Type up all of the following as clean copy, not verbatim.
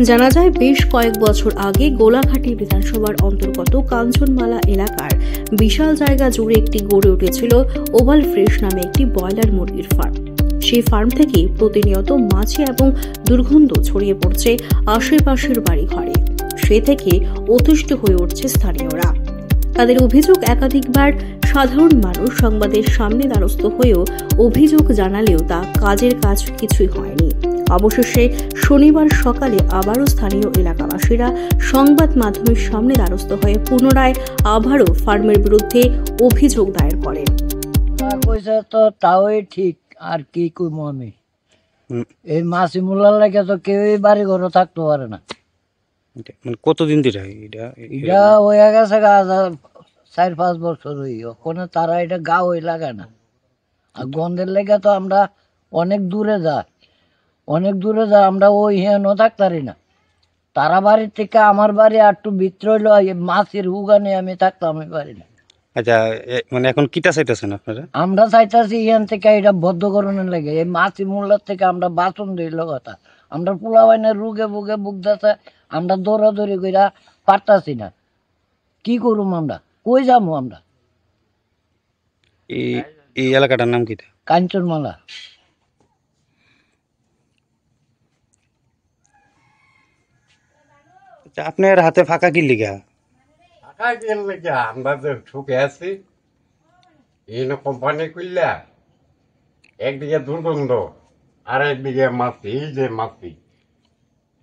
জানা যায় বেশ কয়েক বছর আগে গোলাঘাটি বিধানসভার অন্তর্গত কাঞ্চনমালা এলাকার বিশাল জায়গা জুড়ে একটি গড়ে উঠেছিল ওভাল ফ্রেশ নামে একটি ব্রয়লার মুরগির ফার্ম। সেই ফার্ম থেকে প্রতিনিয়ত মাছি এবং দুর্গন্ধ ছড়িয়ে পড়ছে আশেপাশের বাড়িঘরে। সে থেকে অতিষ্ঠ হয়ে উঠছে স্থানীয়রা। তাদের অভিযোগ, একাধিকবার সাধারণ মানুষ সংবাদের সামনে দ্বারস্থ হয়েও অভিযোগ জানালেও তা কাজের কাজ কিছুই হয়নি। অবশেষে শনিবার সকালে আবারও স্থানীয় এলাকাবাসীরা সংবাদ মাধ্যমের সামনে দ্বারস্থ হয়ে পুনরায় আবারও ফার্মের বিরুদ্ধে অভিযোগ দায়ের করেন। তো তাওই ঠিক, আর কি কইব আমি, এই মাছি মুলার লাগে তো কেউই বাড়ি ঘরে থাকতে পারে না। কতদিন ধরে এটা হয়ে গেছে 4-5 বছর হই, ওখানে তারা এটা গা হয়ে লাগায় না। আর গন্ধের লেগে তো আমরা অনেক দূরে যা আমরা ওই হেন থাকতারি না। তারা বাড়ির থেকে আমার বাড়ি আর একটু ভিতর হইলো, মাছের হুগানে আমি থাকতাম, আমি পারি না। আচ্ছা, মানে এখন কিটা চাইতেছেন আপনারা? আমরা চাইতেছি এখান থেকে এটা বদ্ধকরণের লাগে, এই মাছি মূল্যার থেকে আমরা বাঁচন দিল কথা। আমরা পোলা বাইনের রুগে বুগে বুকতেছে, আমরা দৌড়াদৌড়ি কইরা পারতাছি না। কি করুম আমরা, কই যাবো আমরা? এই এলাকাটার নাম কি? কাঞ্চনমালা। আচ্ছা, আপনার হাতে ফাঁকা কি লিগা? আমরা যে ঠুকে আছি, এই কোম্পানি করলে একদিকে দুর্গন্ধ আর একদিকে মাছি। এই যে মাছি,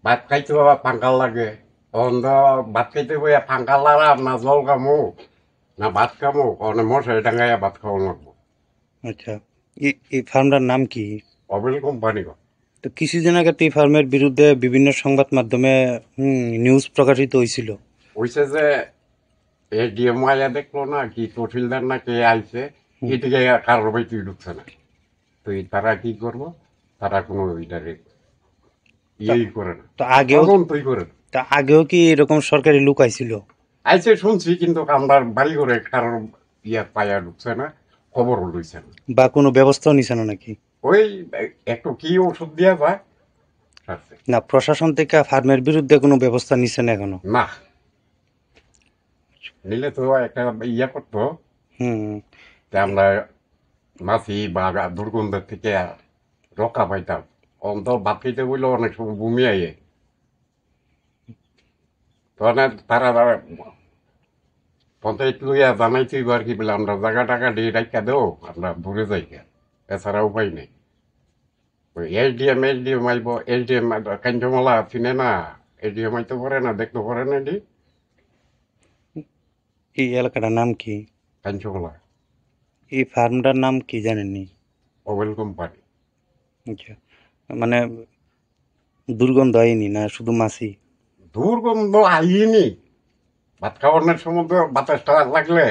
ভাত খাইতে বাবা ফাঙ্কাল লাগে, অন্ধ ভাত খাইতে বইয়া ফাঙ্কাল লাগাম না, জল খামো না ভাত খামো, অনেক মশারি ডাঙ্গাইয়া ভাত খাওয়া লাগবো। আচ্ছা, এই ফার্মটার নাম কি? অবেল কোম্পানি। তো কিছুদিন আগে তো এই ফার্মের বিরুদ্ধে বিভিন্ন সংবাদ মাধ্যমে নিউজ প্রকাশিত হয়েছিল। হয়েছে যে এডিএম আয়া দেখলো না, কি তহসিলদার না কে আইছে, এদিকে কারোর বাড়িতে ঢুকছে না। তো তারা কি করবো, তারা কোনো ইয়েই করে না। তো আগেও তই করে না। তা আগেও কি এরকম সরকারি লোক আইছিল? আইছে শুনছি, কিন্তু আমরা বাড়ি করে কারোর পায়া ঢুকছে না, খবরও লইছে না। বা কোনো ব্যবস্থাও নিছে না নাকি? ওই একটু কি ওষুধ দিয়া যায় না, প্রশাসন থেকে ফার্মের বিরুদ্ধে কোনো ব্যবস্থা নিছে না এখনো? না, নিলে তো একটা করতো, আমরা মাছি বা দুর্গন্ধের থেকে রক্ষা পাইতাম। অন্তর ভাত খাইতে বললে অনেক সময় বমি আইয়ে, তখন তারা পঞ্চায়েত লইয়া জানাইছি আর কি বলে, আমরা জায়গা টাকা দিয়ে রাখা দেও, আমরা দূরে যাই, এছাড়া উপায় নেই। এসডিএম আইব, এসডিএম কাঞ্চনমালা চিনে না, এসডিএম আইতে পারে না, দেখতে পারে না। এই এলাকাটার নাম কি? কাঞ্চনমালা। এই ফার্মটার নাম কি জানেননি? Oval company. আচ্ছা, মানে দুর্গন্ধ আইনি না শুধু মাছি? দুর্গন্ধ আইনি, ভাত খাওয়ানোর সময় বাতাসটা লাগলে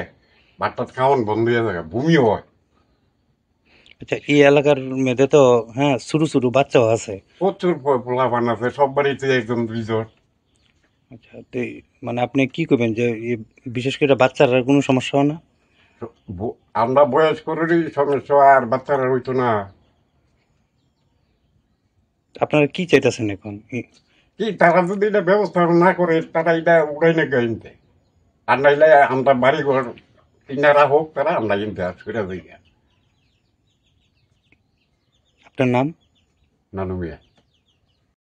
ভাতটা খাওয়ান বন্ধ হয়ে যায়, বমি হয়। আচ্ছা, এই এলাকার মেয়েদের তো ছোট বাচ্চাও আছে, প্রচুর পোলাপান আছে, সব বাড়িতে একজন দুইজন। আচ্ছা, তো মানে আপনি কি করবেন যে বিশেষ করে বাচ্চারা কোনো সমস্যা হয় না? আমরা বয়স্করেরই সমস্যা, আর বাচ্চারা হইতো না। আপনারা কি চাইতেছেন এখন? কি তারা যদি এটা ব্যবস্থা না করে, তারা এটা উড়াই না কিনতে, আর নাইলে আমরা বাড়ি ঘর কিনারা হোক, তারা আমরা কিনতে আর ছুটে যাই। আপনার নাম? নানু মিয়া।